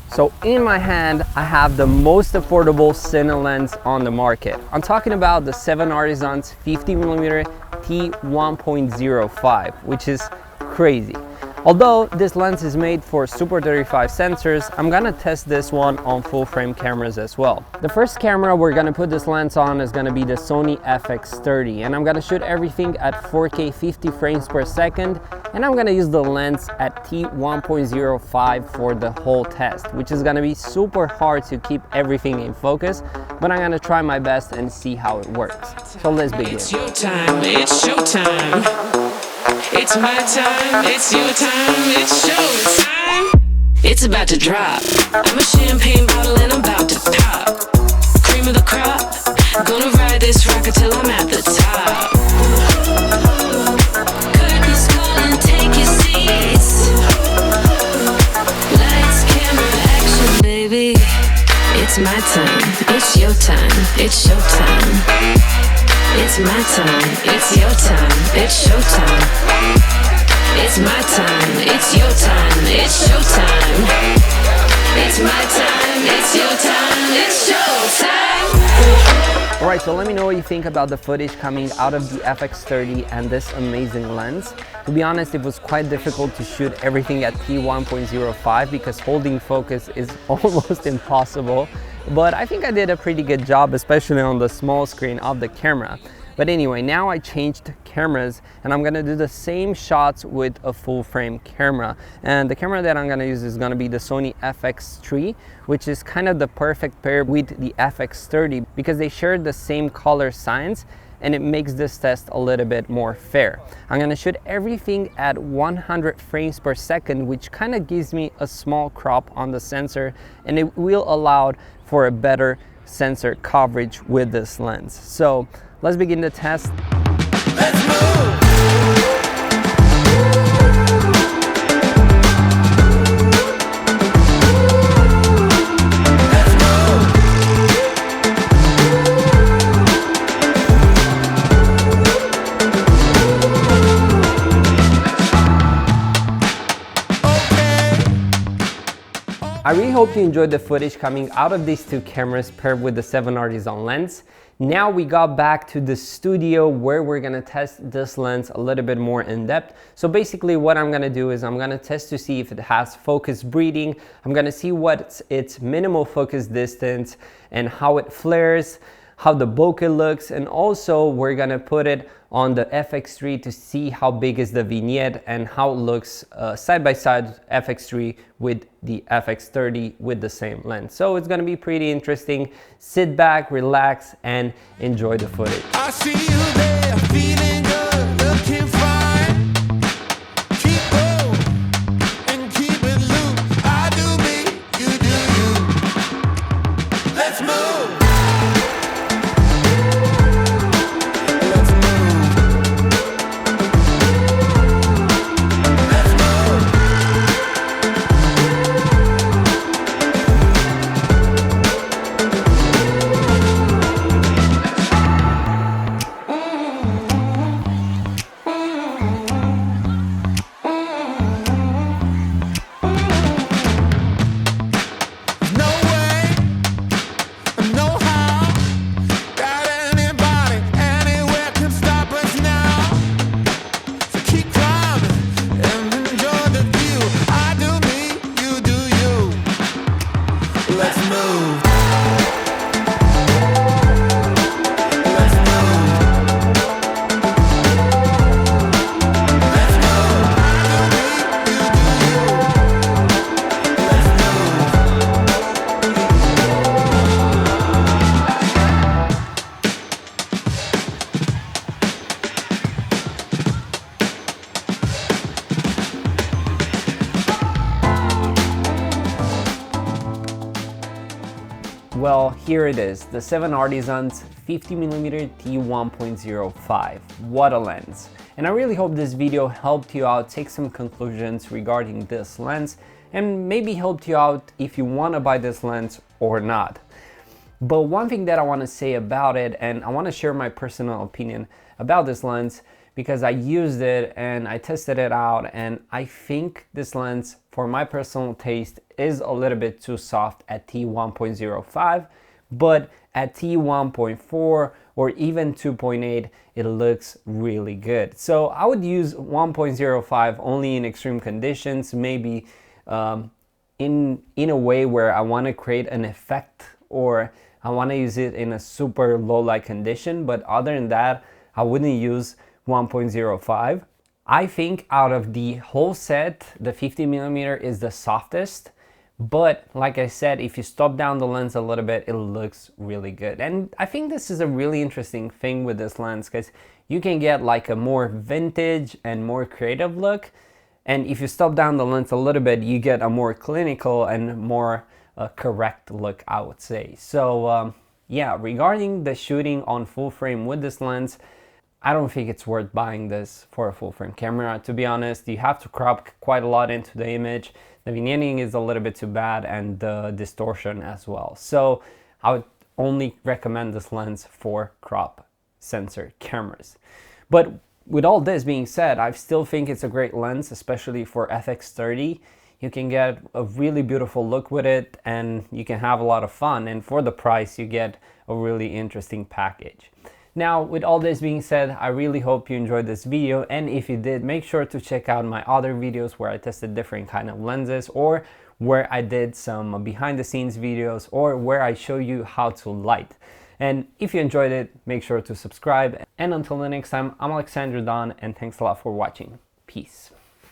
So in my hand, I have the most affordable Cine lens on the market. I'm talking about the 7Artisans 50mm T1.05, which is crazy. Although this lens is made for Super 35 sensors, I'm gonna test this one on full frame cameras as well. The first camera we're gonna put this lens on is gonna be the Sony Fx3, and I'm gonna shoot everything at 4K 50 frames per second, and I'm gonna use the lens at T1.05 for the whole test, which is gonna be super hard to keep everything in focus, but I'm gonna try my best and see how it works. So let's begin. It's your time, it's showtime. It's my time, it's your time, it's showtime. It's about to drop. I'm a champagne bottle and I'm about to pop. Cream of the crop. Gonna ride this rocket till I'm at the top. Curtains calling, take your seats. Lights, camera, action, baby. It's my time, it's your time, it's showtime. It's my time, it's your time, it's showtime. It's my time, it's your time, it's showtime. It's my time, it's your time, it's showtime. Alright, so let me know what you think about the footage coming out of the Fx30 and this amazing lens. To be honest, it was quite difficult to shoot everything at T1.05 because holding focus is almost impossible. But I think I did a pretty good job, especially on the small screen of the camera. But anyway, now I changed cameras and I'm gonna do the same shots with a full frame camera. And the camera that I'm gonna use is gonna be the Sony Fx3, which is kind of the perfect pair with the Fx30 because they share the same color science, and it makes this test a little bit more fair. I'm gonna shoot everything at 100 frames per second, which kind of gives me a small crop on the sensor, and it will allow for a better sensor coverage with this lens. So let's begin the test. Let's move. I really hope you enjoyed the footage coming out of these two cameras paired with the 7Artisan lens. Now we got back to the studio where we're gonna test this lens a little bit more in depth. So basically what I'm gonna do is I'm gonna test to see if it has focus breathing. I'm gonna see what's its minimal focus distance and how it flares, how the bokeh looks, and also we're gonna put it on the Fx3 to see how big is the vignette and how it looks side by side Fx3 with the Fx30 with the same lens. So it's gonna be pretty interesting. Sit back, relax, and enjoy the footage. I see you there, feeling good, looking fine. Keep going and keep it loose. I do me, you do you. Let's move. Well, here it is, the 7Artisans 50mm T1.05. What a lens. And I really hope this video helped you out take some conclusions regarding this lens and maybe helped you out if you want to buy this lens or not. But one thing that I want to say about it, and I want to share my personal opinion about this lens, because I used it and I tested it out, and I think this lens, for my personal taste, is a little bit too soft at T1.05, but at T1.4 or even 2.8, it looks really good. So I would use 1.05 only in extreme conditions, maybe in a way where I want to create an effect, or I want to use it in a super low light condition. But other than that, I wouldn't use 1.05. I think out of the whole set, the 50mm is the softest. But like I said, if you stop down the lens a little bit, it looks really good. And I think this is a really interesting thing with this lens, because you can get like a more vintage and more creative look. And if you stop down the lens a little bit, you get a more clinical and more correct look, I would say. So yeah, regarding the shooting on full frame with this lens, I don't think it's worth buying this for a full frame camera. To be honest, you have to crop quite a lot into the image. The vignetting is a little bit too bad, and the distortion as well. So I would only recommend this lens for crop sensor cameras. But with all this being said, I still think it's a great lens, especially for Fx30. You can get a really beautiful look with it, and you can have a lot of fun. And for the price, you get a really interesting package. Now, with all this being said, I really hope you enjoyed this video, and if you did, make sure to check out my other videos where I tested different kind of lenses, or where I did some behind the scenes videos, or where I show you how to light. And if you enjoyed it, make sure to subscribe. And until the next time, I'm Alexander Don, and thanks a lot for watching. Peace.